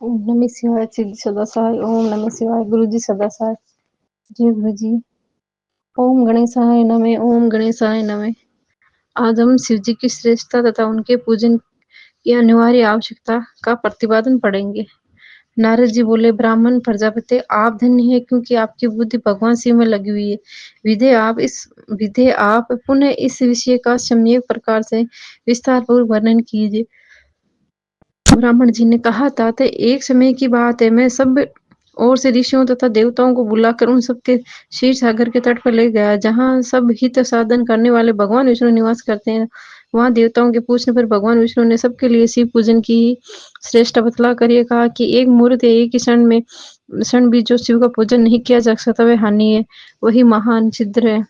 ओम नमः शिवाय सिद्धि सदा सहाय। ओम नमः शिवाय गुरु जी सदा सहाय। जय गुरु जी। ओम गणेशाय नमः। ओम गणेशाय नमः। आज हम शिव जी की श्रेष्ठता तथा उनके पूजन की अनिवार्य आवश्यकता का प्रतिपादन पढ़ेंगे। नारद जी बोले, ब्राह्मण प्रजापति आप धन्य है क्योंकि आपकी बुद्धि भगवान शिव में लगी हुई है। विधे आप पुनः इस विषय का सम्यक प्रकार से विस्तार पूर्वक वर्णन कीजिए। ब्राह्मण जी ने कहा, ताते एक समय की बात है, मैं सब ओर से ऋषियों तथा देवताओं को बुलाकर उन सबके क्षीर सागर के तट पर ले गया, जहाँ सब हित साधन करने वाले भगवान विष्णु निवास करते हैं। वहां देवताओं के पूछने पर भगवान विष्णु ने सबके लिए शिव पूजन की श्रेष्ठ बतला कर ये कहा कि एक मुहूर्त एक ही क्षण भी जो शिव का पूजन नहीं किया जा सकता वह हानि है, वही महान छिद्र है,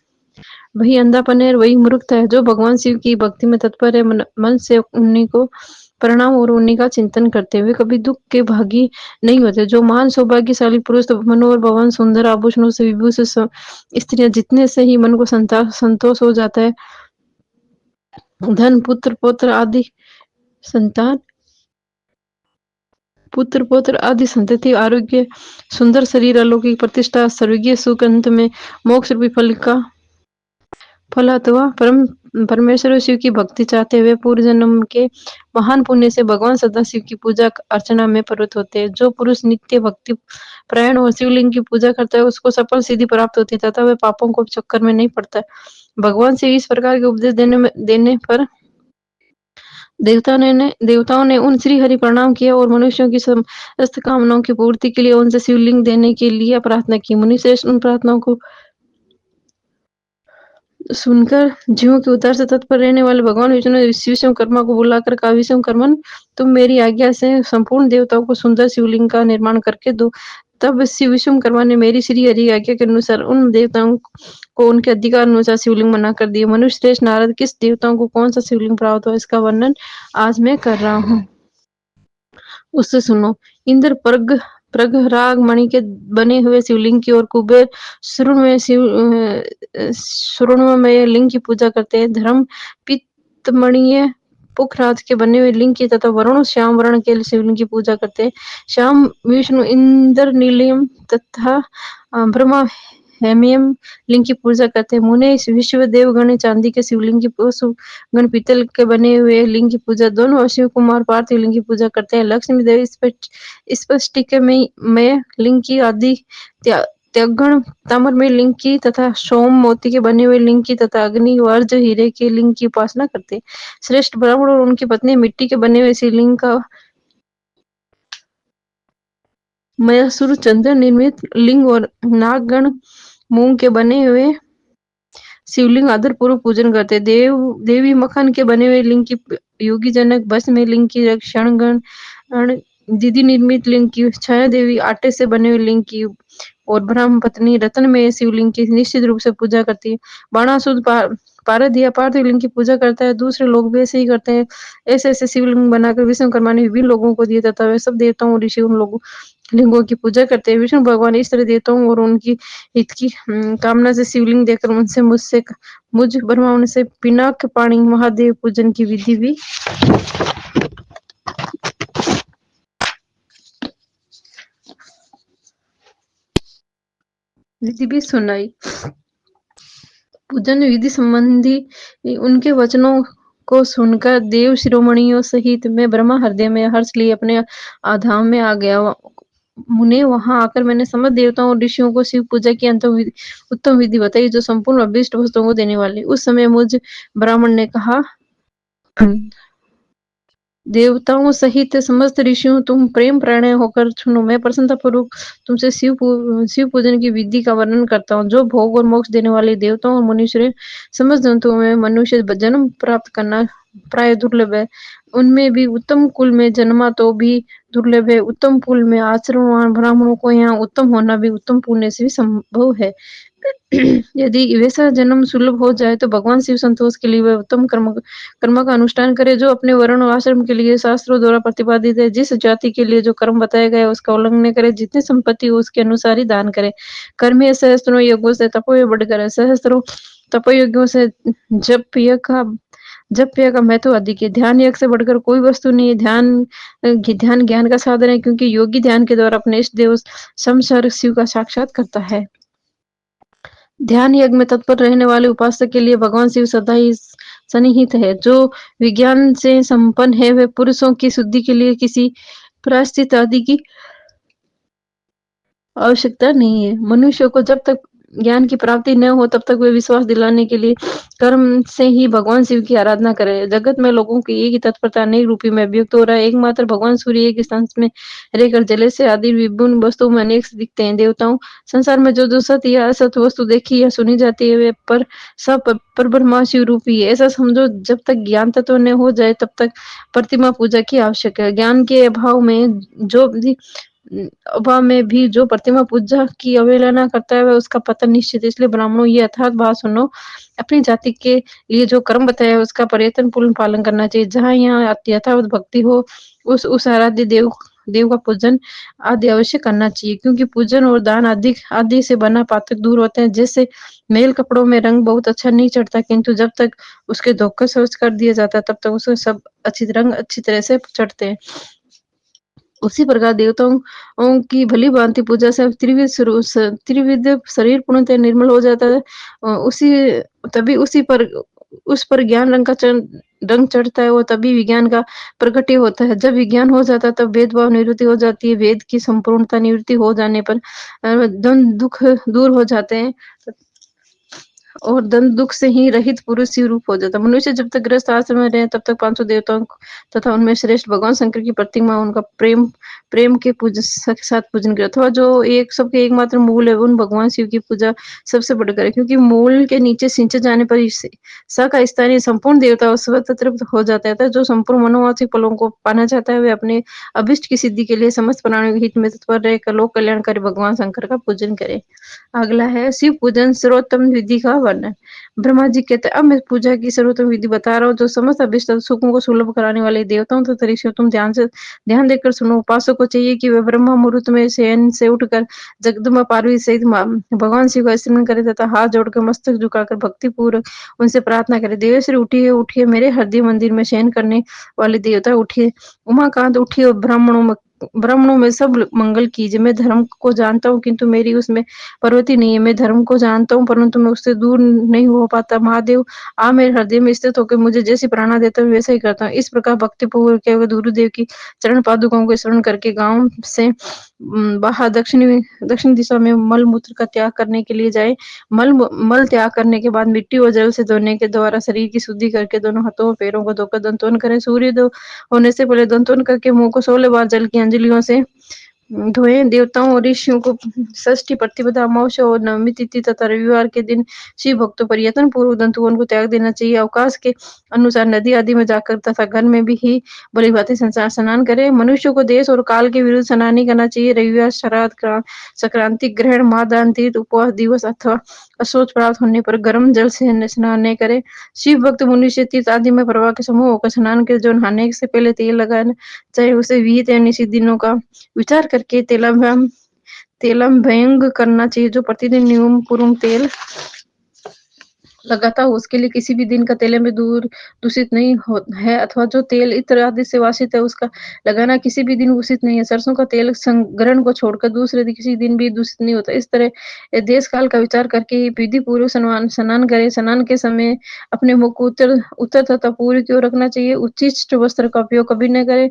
वही अंधापन है, वही मूर्खता है। जो भगवान शिव की भक्ति में तत्पर है, मन से उन्हीं को प्रणाम और उन्हीं का चिंतन करते हुए कभी दुख के भागी नहीं होते। जो महान सौभाग्यशाली पुरुष मनोहर भवन सुंदर आभूषणों से विभूषित स्त्रियां जितने से ही मन को संतोष हो जाता है, धन पुत्र पौत्र आदि संतान पुत्र पौत्र आदि संतति आरोग्य सुंदर शरीर अलौकिक प्रतिष्ठा स्वर्गीय सुख अंत में मोक्ष रूपी फल अथवा परमेश्वर शिव की भक्ति चाहते हुए पूर्व जन्म के महान पुण्य से भगवान सदा शिव की पूजा अर्चना में प्रवृत्त होते हैं। जो पुरुष नित्य भक्ति प्रायण और शिवलिंग की पूजा करता है उसको सफल सिद्धि प्राप्त होती है तथा वह पापों को चक्कर में नहीं पड़ता। भगवान से इस प्रकार के उपदेश देने पर देवताओं ने उन श्री हरि प्रणाम किया और मनुष्यों की समस्त कामनाओं की पूर्ति के लिए उनसे शिवलिंग देने के लिए प्रार्थना की। मुनि श्रेष्ठ उन प्रार्थनाओं को सुनकर जीवों के उद्धार से तत्पर रहने वाले भगवान विष्णु ने विश्वकर्मा को बुलाकर कहा, विश्वकर्मन, तुम मेरी आज्ञा से संपूर्ण देवताओं को सुंदर शिवलिंग का निर्माण करके दो। तब श्री विश्वकर्मा ने मेरी श्री हरि आज्ञा के अनुसार उन देवताओं को उनके अधिकार अनुसार शिवलिंग बना कर दिए। मनुष्य श्रेष्ठ नारद, किस देवताओं को कौन सा शिवलिंग प्राप्त हुआ इसका वर्णन आज मैं कर रहा हूँ, उससे सुनो। इंद्र प्रगराग मणि के बने हुए शिवलिंग की और कुबेर सुवर्णमय लिंग की पूजा करते हैं। धर्म पित्तमणीय पुखराज के बने हुए लिंग की तथा वरुण श्याम वर्ण के शिवलिंग की पूजा करते हैं। श्याम विष्णु इंद्र नीलियम तथा ब्रह्मा हेमियम लिंग की पूजा करते हैं। मुने विश्व देवगण चांदी के शिवलिंग की गण पीतल के बने हुए लिंग की पूजा, दोनों शिव कुमार पार्थिव लिंग की पूजा करते हैं। लक्ष्मी देवी स्पष्टिकमय लिंग की आदि त्यागण ताम्रमय लिंग की तथा सोम मोती के बने हुए लिंग की तथा अग्नि वर्ज हीरे के लिंग की उपासना करते हैं। श्रेष्ठ ब्राह्मण और उनकी पत्नी मिट्टी के बने हुए शिवलिंग का मयासुर चंद्र निर्मित लिंग और नागगण मूंग के बने हुए शिवलिंग आदर पूर्वक पूजन करते। देवी मखन के बने हुए लिंग की योगी जनक, भस्म में लिंग की क्षणगण, दीदी निर्मित लिंग की छाया देवी, आटे से बने हुए लिंग की और ब्रह्म पत्नी रत्न में शिवलिंग की निश्चित रूप से पूजा करती है। बाणासुर पारदिया पार्थिव लिंग की पूजा करता है। दूसरे लोग भी ऐसे ही करते हैं। ऐसे ऐसे शिवलिंग बनाकर विश्वकर्मा ने विभिन्न लोगों को दिए तथा वे सब देवताओं और ऋषि उन लोगों लिंगों की पूजा करते हैं। विष्णु भगवान इस तरह देवताओं और उनकी हित की कामना से शिवलिंग देकर मुझ ब्रह्मा से पिनाक पाणी महादेव पूजन की विधि भी सुनाई। पूजन विधि संबंधी उनके वचनों को सुनकर देव शिरोमणियों सहित मैं ब्रह्मा हृदय में हर्ष लिए अपने आधाम में आ गया। मुने वहां आकर मैंने समस्त देवताओं और ऋषियों को शिव पूजा की उत्तम विधि बताई जो संपूर्ण अभीष्ट वस्तुओं को देने वाली। उस समय मुझ ब्राह्मण ने कहा, देवताओं सहित समस्त ऋषियों, तुम प्रेम प्राण होकर सुनो। मैं प्रसन्नता पूर्वक तुमसे शिव पूजन की विधि का वर्णन करता हूँ। जो भोग और मोक्ष देने वाले देवताओं और मनुष्य समस्त जंतुओं में मनुष्य जन्म प्राप्त करना प्राय दुर्लभ है। उनमें भी उत्तम कुल में जन्मा तो भी दुर्लभ है। उत्तम कुल में आचरणवान ब्राह्मणों को यहाँ उत्तम होना भी उत्तम पुण्य से भी संभव है। यदि वैसा जन्म सुलभ हो जाए तो भगवान शिव संतोष के लिए वह उत्तम कर्म का अनुष्ठान करे जो अपने वर्ण और आश्रम के लिए शास्त्रों द्वारा प्रतिपादित है। जिस जाति के लिए जो कर्म बताया गया है उसका उल्लंघन करे, जितनी संपत्ति हो उसके अनुसार ही दान करे। कर्म सहस्त्रों योगों से तपोय बढ़कर है, सहस्त्रों तपोयोगियों से जप का जप क्रिया का महत्व अधिक है। ध्यान यज्ञ से बढ़कर कोई वस्तु नहीं है। ध्यान ज्ञान का साधन है, क्योंकि योगी ध्यान के द्वारा अपने इष्ट देव समस्वरूप शिव का साक्षात करता है। ध्यान यज्ञ में तत्पर रहने वाले उपासक के लिए भगवान शिव सदा ही सन्निहित है। जो विज्ञान से संपन्न है, वे पुरुषों की शुद्धि के लिए किसी प्रायश्चित आदि की आवश्यकता नहीं है। मनुष्य को जब तक ज्ञान की प्राप्ति न हो, तब तक वे विश्वास दिलाने के लिए कर्म से ही भगवान शिव की आराधना करें। जगत में लोगों की एक ही तत्परता अनेक रूपी में अभिव्यक्त हो रहा है। एकमात्र भगवान सूर्य एक स्थान में रहकर जले से आदि विभिन्न वस्तुओं में अनेक से दिखते हैं। देवताओं, संसार में जो जो सत्य या असत्य वस्तु देखी या सुनी जाती है, वे पर सब पर ब्रह्मा शिव रूपी है। ऐसा समझो, जब तक ज्ञान तत्व न हो जाए, तब तक प्रतिमा पूजा की आवश्यक है। ज्ञान के अभाव में भी जो प्रतिमा पूजा की अवहेलना करता है, वह उसका पतन निश्चित है। इसलिए ब्राह्मणों, ये अर्थात बात सुनो। अपनी जाति के लिए जो कर्म बताया है, उसका प्रयत्न पूर्ण पालन करना चाहिए। जहाँ यहाँ यथावत भक्ति हो, उस आराध्य देव का पूजन आदि अवश्य करना चाहिए, क्योंकि पूजन और दान आदि से बना पातक दूर होते हैं। जैसे मेल कपड़ों में रंग बहुत अच्छा नहीं चढ़ता, किंतु जब तक उसके धोखे स्वच्छ कर दिया जाता है, तब तक उसके सब रंग अच्छी तरह से चढ़ते हैं। उसी प्रकार देवताओं की भली भांति पूजा से त्रिविध शरीर पूर्णतः निर्मल हो जाता है। तभी उस पर ज्ञान रंग चढ़ता है, वो तभी विज्ञान का प्रकट्य होता है। जब विज्ञान हो जाता है, तब भेदभाव निवृत्ति हो जाती है। वेद की संपूर्णता निवृत्ति हो जाने पर द्वंद दुख दूर हो जाते हैं, और दंड दुख से ही रहित पुरुष शिव रूप हो जाता। मनुष्य जब तक गृहस्थ आश्रम में रहे, तब तक 500 देवताओं तथा उनमें श्रेष्ठ भगवान शंकर की प्रतिमा, उनका प्रेम के साथ पूजन करे, अथवा जो सबके एकमात्र मूल है, उन भगवान शिव की पूजा सबसे बढ़कर है, क्योंकि मूल के नीचे सिंचे जाने पर स का स्थानीय संपूर्ण देवता स्वतः तृप्त हो जाता है। जो संपूर्ण मनोवाचिक फलों को पाना चाहता है, वे अपने अभिष्ट की सिद्धि के लिए समस्त प्राणियों के हित में तत्पर रहकर लोक कल्याणकारी भगवान शंकर का पूजन करे। अगला है शिव पूजन सर्वोत्तम विधि का वर्णन। ब्रह्मा जी कहते हैं, अब मैं पूजा की सर्वोत्तम विधि बता रहा हूँ, जो समस्त अभिष्ट सुखों को सुलभ कराने वाले देवताओं तथा ऋषियों, तुम ध्यान देकर सुनो। उपासक को चाहिए कि वे ब्रह्मा मुहूर्त में शयन से उठकर जगदम्बा पार्वती सहित भगवान शिव का स्मरण करे तथा हाथ जोड़कर मस्तक झुकाकर भक्ति पूर्वक उनसे प्रार्थना करे। देवेश्वरी उठिए उठिए, मेरे हृदय मंदिर में शयन करने वाले देवता उठिए। उमाकांत उठिए और ब्राह्मणों में सब मंगल कीजिए। मैं धर्म को जानता हूँ, किंतु मेरी उसमें प्रवृत्ति नहीं है। मैं धर्म को जानता हूँ, परंतु मैं उससे दूर नहीं हो पाता। महादेव, आप मेरे हृदय में स्थित होकर मुझे जैसी प्रेरणा देता हूँ, वैसा ही करता हूँ। इस प्रकार भक्ति पूर्वक गुरुदेव की चरण पादुकों को स्मरण करके गांव से बाहर दक्षिण दिशा में मल मूत्र का त्याग करने के लिए जाए। मल त्याग करने के बाद मिट्टी और जल से धोने के द्वारा शरीर की शुद्धि करके दोनों हाथों और पैरों को धोकर दंतवन करें। सूर्योदय होने से पहले दंतवन करके मुंह को 16 बार जल की अंजलियों से धोएं। देवताओं और ऋषियों को षष्ठी, प्रतिपदा, अमावस्या और नवमी तिथि तथा रविवार के दिन शिव भक्तों पर यत्न पूर्वक दंतुओं को त्याग देना चाहिए। अवकाश के अनुसार नदी आदि में जाकर तथा घर में भी ही भली भांति स्नान करें। मनुष्य को देश और काल के विरुद्ध स्नान नहीं करना चाहिए। रविवार, श्राद्ध, संक्रांति, ग्रहण, महादान, तीर्थ, उपवास दिवस अथवा अशौच प्राप्त होने पर गर्म जल से स्नान नहीं करे। शिव भक्त मनुष्य तीर्थ आदि में प्रवाह के समूह होकर स्नान करे। जो नहाने से पहले तेल लगाना चाहे, उसे विहित या निश्चित दिनों का विचार करके तेलम्भयंग करना चाहिए। जो प्रतिदिन नियम पूर्वक तेल लगाता हो, उसके लिए किसी भी दिन का तेल में दूषित नहीं है, अथवा जो तेल इत्र आदि से वासित है, उसका लगाना किसी भी दिन उचित नहीं है। सरसों का तेल संग्रहण को छोड़कर दूसरे किसी दिन भी दूषित नहीं होता। इस तरह देश काल का विचार करके विधि पूर्वक स्नान करे। स्नान के समय अपने मुख को उत्तर तथा पूर्व की ओर रखना चाहिए। उच्चिष्ट वस्त्र का उपयोग कभी न करे।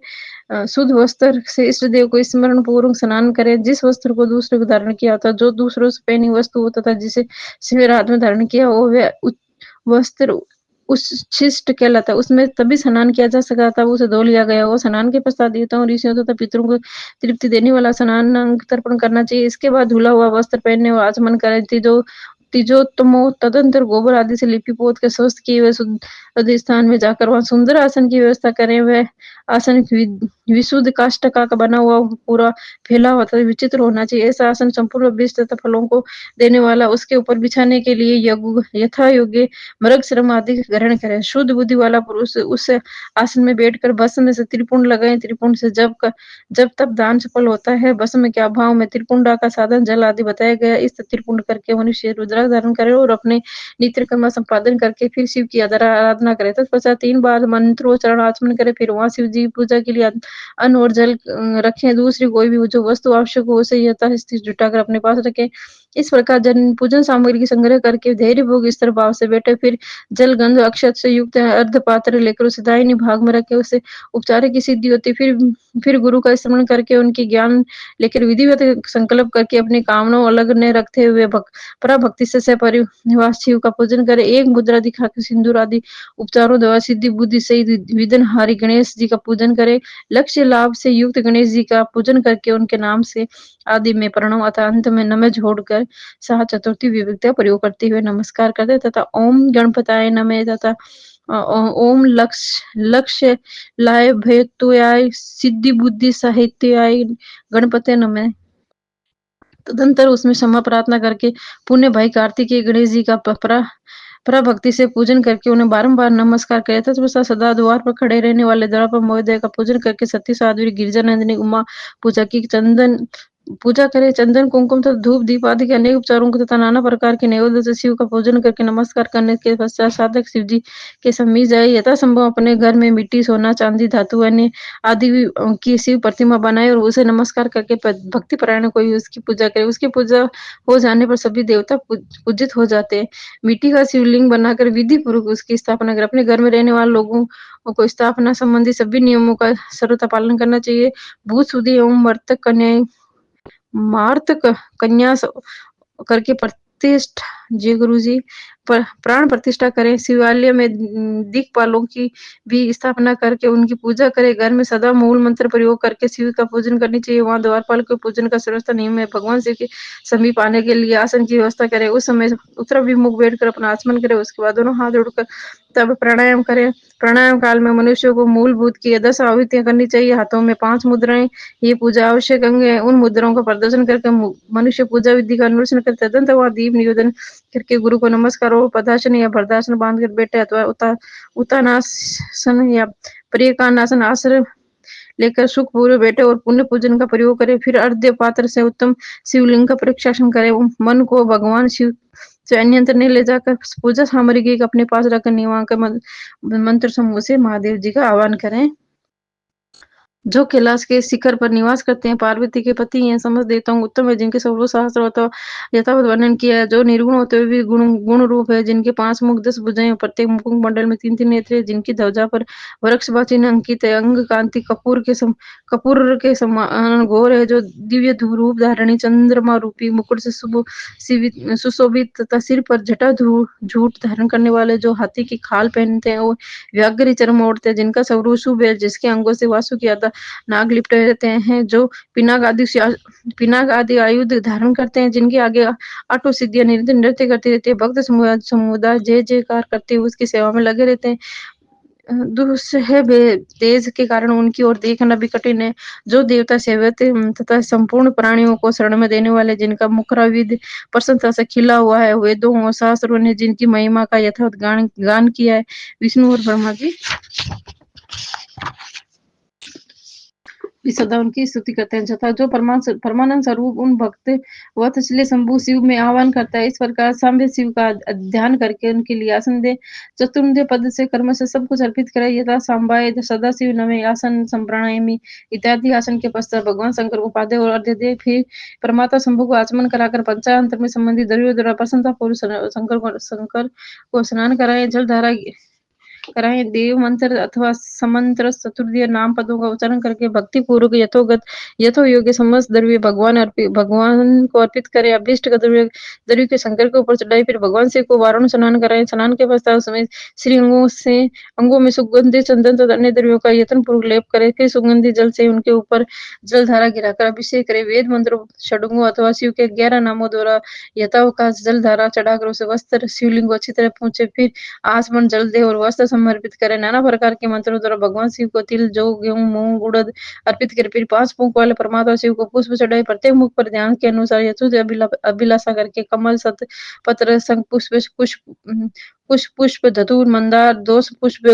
शुद्ध वस्त्र से इष्ट देव को स्मरण पूर्वक स्नान करें। जिस वस्त्र को दूसरे को धारण किया होता, जो दूसरों से पहनी वस्तु हो तथा जिसे शिव हाथ में धारण किया हो, वह वस्त्र उच्छिष्ट कहलाता है। उसमें तभी स्नान किया जा सका था, उसे धो लिया गया हो। स्नान के पश्चात देवताओं, ऋषियों तथा पितरों को तृप्ति देने वाला स्नान तर्पण करना चाहिए। इसके बाद धुला हुआ वस्त्र पहनने और आचमन करें। तिजोत्तमो तदंतर गोबर आदि से लिपि पोत के स्वस्थ किए हुए शुद्ध स्थान में जाकर वहां सुंदर आसन की व्यवस्था करें। वह आसन विशुद्ध काष्ठका का बना हुआ पूरा फैला हुआ था, विचित्र होना चाहिए। ऐसा आसन संपूर्ण विष तथा फलों को देने वाला। उसके ऊपर बिछाने के लिए यथा योग्य मृग श्रम आदि ग्रहण करें। शुद्ध बुद्धि वाला पुरुष उस आसन में बैठकर भस्म से त्रिपुंड लगाए। त्रिपुंड से जब तब दान सफल होता है। भस्म के अभाव में त्रिपुंडा का साधन जल आदि बताया गया। इस त्रिपुंड करके मनुष्य रुद्राक्ष धारण करे और अपने नित्य कर्म संपादन करके फिर शिव की आराधना स्थापना करे। तत्पश्चात 3 बार मंत्रोच्चारण आचमन करे, फिर वहाँ शिव जी पूजा के लिए अन्न और जल रखें। दूसरी कोई भी जो वस्तु आवश्यक हो उसे यथास्थिति जुटाकर अपने पास रखें। इस प्रकार जन पूजन सामग्री की संग्रह करके धैर्यपूर्वक स्थिर भाव से बैठे, फिर जल गंध अक्षत से युक्त अर्ध पात्र लेकर उसे दाहिनी भाग में रखे, उसे उपचार की सिद्धि होती। फिर गुरु का स्मरण करके उनकी ज्ञान लेकर विधिवत संकल्प करके अपनी कामनाओं अलग न रखते हुए पराभक्ति से सपरिवार शिव का पूजन करे। एक मुद्रा दिखाकर सिंदूर आदि उपचारों द्वारा सिद्धि बुद्धि सहित विघ्नहारी गणेश जी का पूजन करे। लक्ष्य लाभ से युक्त गणेश जी का पूजन करके उनके नाम से आदि में प्रणव अतः अंत में नमः जोड़कर सह चतुर्थी विभक्ति का प्रयोग करते हुए नमस्कार करते तथा ओम गणपताय नमः तथा ओम लक्ष्य लाय भयतुयाय सिद्धि बुद्धि साहित्याय गणपते नमः। तदंतर उसमें क्षमा प्रार्थना करके पुण्य भाई कार्तिकेय गणेश जी का पराभक्ति से पूजन करके उन्हें बारंबार नमस्कार करे। तत्पश्चात सदा द्वार पर खड़े रहने वाले द्वारपाल महोदय का पूजन करके सती साध्वी गिरिजा नंदिनी उमा पूजा की पूजा करे। चंदन कुमकुम तथा धूप दीप आदि के अनेक उपचारों को तथा नाना प्रकार के नैवेद्य से शिव का पूजन करके नमस्कार करने के पश्चात साधक शिव जी के समीप जाए। यथासंभव अपने घर में मिट्टी सोना चांदी धातु अन्य आदि की शिव प्रतिमा बनाए और उसे नमस्कार करके भक्ति परायण कोई उसकी पूजा करे। उसकी पूजा हो जाने पर सभी देवता पूजित हो जाते हैं। मिट्टी का शिवलिंग बनाकर विधि पूर्वक उसकी स्थापना कर अपने घर में रहने वाले लोगों को स्थापना संबंधी सभी नियमों का सर्वथा पालन करना चाहिए। भूत सुधी एवं मर्तक कन्या मार्त कन्या करके प्रतिष्ठा जी गुरु जी प्राण प्रतिष्ठा करें। शिवालय में दिक्पालों की भी स्थापना करके उनकी पूजा करें। घर में सदा मूल मंत्र प्रयोग करके शिव का पूजन करनी चाहिए। वहाँ द्वारपाल के पूजन का सर्वथा नियम है। भगवान शिव के समीप आने के लिए आसन की व्यवस्था करें। उस समय उत्तराभिमुख बैठकर अपना आचमन करें। उसके बाद दोनों हाथ जोड़कर तब प्राणायाम करें। प्राणायाम काल में मनुष्य को मूलभूत की 10 आहुतियां करनी चाहिए। हाथों में 5 मुद्राएं, ये पूजा आवश्यक अंग है। उन मुद्राओं का प्रदर्शन करके मनुष्य पूजा विधि का अनुसरण करते हैं। तदंतर वह दीप निवेदन करके गुरु को नमस्कार और पदासन या भरदासन बांधकर बैठे अथवा उत्तानासन या प्रियकानासन आसन लेकर सुखपूर्वक बैठे और पुण्य पूजन का प्रयोग करें। फिर अर्ध्य पात्र से उत्तम शिवलिंग का प्रक्षालन करें। मन को भगवान शिव से अन्यंत्र नहीं ले जाकर पूजा सामग्री को अपने पास रखकर निवां के मंत्र समूह से महादेव जी का आह्वान करें। जो कैलाश के शिखर पर निवास करते हैं, पार्वती के पति हैं, समस्त देवताओं उत्तम है, जिनके सर्व शास्त्र अथवा यथावत वर्णन किया है, जो निर्गुण होते हुए भी गुण रूप है, जिनके 5 मुख 10 भुजाएं, प्रत्येक मुख मंडल में 3-3 नेत्र है, जिनकी ध्वजा पर वृक्ष चिन्ह अंकित है, अंग कांति कपूर के समान घोर है, जो दिव्य रूप धारणी चंद्रमा रूपी मुकुट से सुशोभित तथा सिर पर जटा झूठ धारण करने वाले, जो हाथी की खाल पहनते हैं और व्याघ्र चर्म ओढ़ते हैं, जिनका स्वरूप शुभ है, जिसके अंगों से वासुकी आदि नाग लिपटे रहते हैं, जो पिनाक आदि आयुध धारण करते हैं, जिनके आगे 8 सिद्धियां निरंतर नृत्य करती रहती है। भक्त समुदाय जय जयकार करते हुए उसकी सेवा में लगे रहते हैं। दूसरे तेज के कारण उनकी ओर देखना भी कठिन है। जो देवता सेवते तथा संपूर्ण प्राणियों को शरण में देने वाले, जिनका मुखराविद प्रसन्नता से खिला हुआ है, वेदों और शास्त्रों ने जिनकी महिमा का यथावत गान किया है, विष्णु और ब्रह्मा जी भी सदा उनकी स्तुति करते हैं। तथा जो परमानंद स्वरूप उन भक्त वत्सल्य शंभु शिव में आह्वान करता है, इस प्रकार साम्य शिव का ध्यान करके उनके लिए आसन दे। चतुर्थ पद से कर्म से सब कुछ अर्पित करे। यथा सांबाय सदा शिव नमे आसन संप्राणायामी इत्यादि आसन के पश्चात भगवान शंकर को पादे और अर्घ्य दे। फिर परमात्मा शंभु को आचमन कराकर पंचांतर में संबंधित द्रव्यों द्वारा प्रसन्नता पूर्व शंकर को स्नान कराए, जलधारा कराएं। देव मंत्र अथवा समंत्र चतुर्दीय नाम पदों का उच्चारण करके भक्ति पूर्वक यथो योग्य समस्त द्रव्य भगवान को अर्पित करें। अभिष्ट द्रव्य के शंकर के ऊपर चढ़ाई, फिर भगवान शिव को वारुण स्नान कराएं। स्नान के पश्चात समय श्री अंगों में सुगंधित चंदन तथा अन्य द्रव्यों का यत्न पूर्वक लेप करें। फिर सुगंधित जल से उनके ऊपर जलधारा गिराकर अभिषेक करें। वेद मंत्रों षडंगों अथवा शिव के 11 नामों द्वारा यथावकाश जलधारा चढ़ाकर उसे वस्त्र शिवलिंग को अच्छी तरह पहुंचे। फिर आसमन जल दे और वस्त्र समर्पित करें। नाना प्रकार के मंत्रों द्वारा भगवान शिव को तिल जौ गेहूं मूंग उड़द अर्पित कर फिर 5 मुख वाले परमात्मा शिव को पुष्प चढ़ाए। प्रत्येक मुख पर ध्यान के अनुसार यथोचित अभिलाषा करके कमल सत पत्र शंख पुष्प धतूर मंदार दोष पुष्प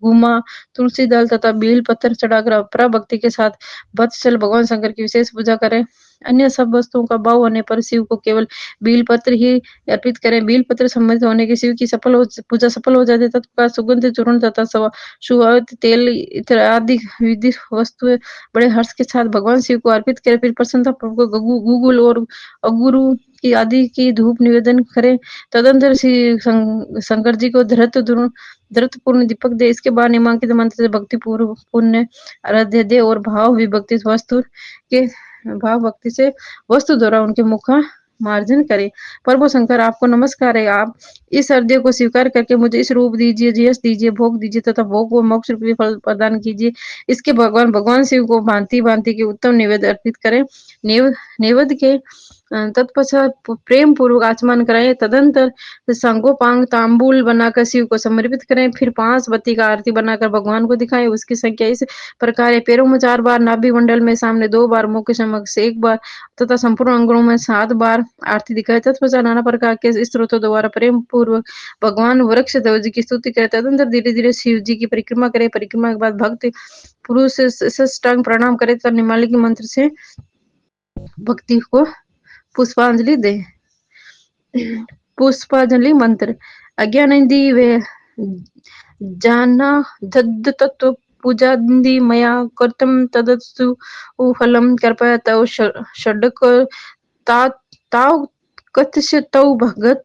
गुमा, तुलसी दल तथा बेल पत्थर चढ़ाकर अपरा भक्ति के साथ वत्सल भगवान शंकर की विशेष पूजा करें। अन्य सब वस्तुओं का भाव होने पर शिव को केवल बेल पत्र ही अर्पित करें। बेल पत्र सम्मिलित होने के शिव की पूजा सफल हो जाती है। तत्पश्चात सुगंध चूर्ण तथा सुगंधित तेल इत्यादि विधि वस्तुएं बड़े हर्ष के साथ भगवान शिव को अर्पित करें। फिर प्रसन्नता पूर्वक गूगल और अगुरु की आदि की धूप निवेदन करें। तदंतर श्री शंकर जी को धृतपूर्ण दीपक दे। इसके बाद निम्नलिखित मंत्र से भक्ति पूर्व पुण्य आराध्य दे और भाव भक्ति से वस्तु द्वारा उनके मुख मार्जन करे। प्रभु शंकर आपको नमस्कार है। आप इस अर्घ्य को स्वीकार करके मुझे इस रूप दीजिए, यश दीजिए, भोग दीजिए तथा भोग को मोक्ष रूपी फल प्रदान कीजिए। इसके भगवान शिव को भांति भांति के उत्तम निवेद्य अर्पित करें। नैवेद्य के तत्पश्चात प्रेम पूर्वक आचमन कराएं। तदंतर संगोपांग तांबूल बनाकर शिव को समर्पित करें। फिर 5 बत्ती का आरती बनाकर भगवान को दिखाएं। उसकी संख्या इस प्रकार है: पैरों में 4 बार, नाभि मंडल में सामने 2 बार, मुख के समक्ष 1 बार तथा संपूर्ण अंगों में 7 बार आरती दिखाए। तत्पश्चात नाना प्रकार के स्त्रोतों द्वारा प्रेम पूर्वक भगवान वृक्ष ध्वज जी की स्तुति करें। तदंतर धीरे धीरे शिव जी की परिक्रमा करें। परिक्रमा के बाद भक्त पुरुष साष्टांग प्रणाम करे तथा निम्नलिखित मंत्र से भक्ति को पुष्पांजलि दे। पुष्पांजलि मंत्र: अज्ञानंदी वे जाना जद तत्व पूजादि मया कर्तम तदस्तु फलम कृपया तव षडक ताव कथ्य तव भगत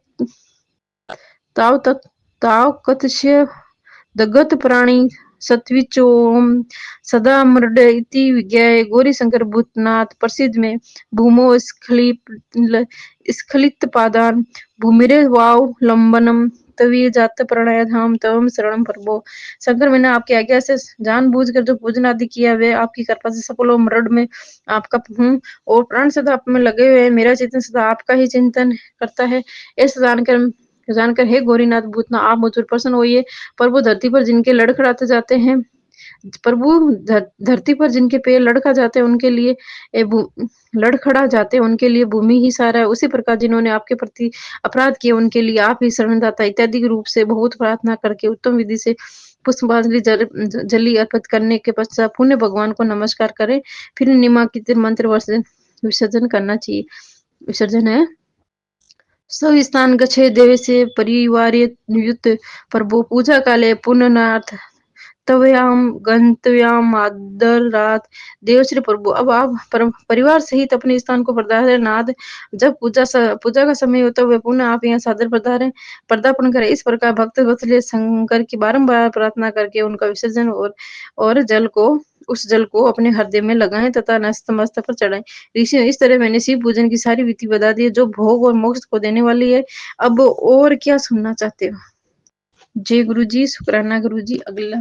ताव कथ्य दगत प्राणी सत्विचोम सदा मृड इति विज्ञाय गौरी शंकर भूतनाथ प्रसिद्ध में भूमो स्खलित पादान भूमिरे वाव लंबनम तवी जात प्रणय धाम तवम शरणम प्रभो। शंकर, मैंने आपकी आज्ञा से जानबूझकर जो पूजन आदि किया वे आपकी कृपा से सफल हो। मृड में आपका हूँ और प्राण सदा आप में लगे हुए हैं। मेरा चिंतन सदा आपका ही चिंतन करता है। ऐसा जानकर हे गौरीनाथ भूतनाथ, आप मुझ पर प्रसन्न होइए। प्रभु, धरती पर जिनके लड़खड़ाते जाते हैं धरती पर जिनके पैर लड़खड़ा जाते हैं उनके लिए भूमि ही सारा है। उसी प्रकार जिन्होंने आपके प्रति अपराध किए उनके लिए आप ही शरणदाता इत्यादि रूप से बहुत प्रार्थना करके उत्तम विधि से पुष्पांजलि जली अर्पित करने के पश्चात पुण्य भगवान को नमस्कार करें। फिर निम्नलिखित मंत्र विसर्जन करना चाहिए। विसर्जन है: सब स्थान गच्छे देवस्य परिवार युक्त प्रभु पूजा काले पुननाथ तव्याम गंतव्याम आदर रात देवश्री प्रभु। अब आप परिवार सहित अपने स्थान को पधारें। नाथ, जब पूजा का समय होता है पुनः आप यहाँ सादर पदार्पण करें। इस प्रकार भक्त वत्सल शंकर की बारंबार प्रार्थना करके उनका विसर्जन और उस जल को अपने हृदय में लगाएं तथा नतमस्तक पर चढ़ाएं। ऋषि, इस तरह मैंने शिव पूजन की सारी विधि बता दी है जो भोग और मोक्ष को देने वाली है। अब और क्या सुनना चाहते हो? जय गुरु जी। शुक्राना गुरु जी। अगला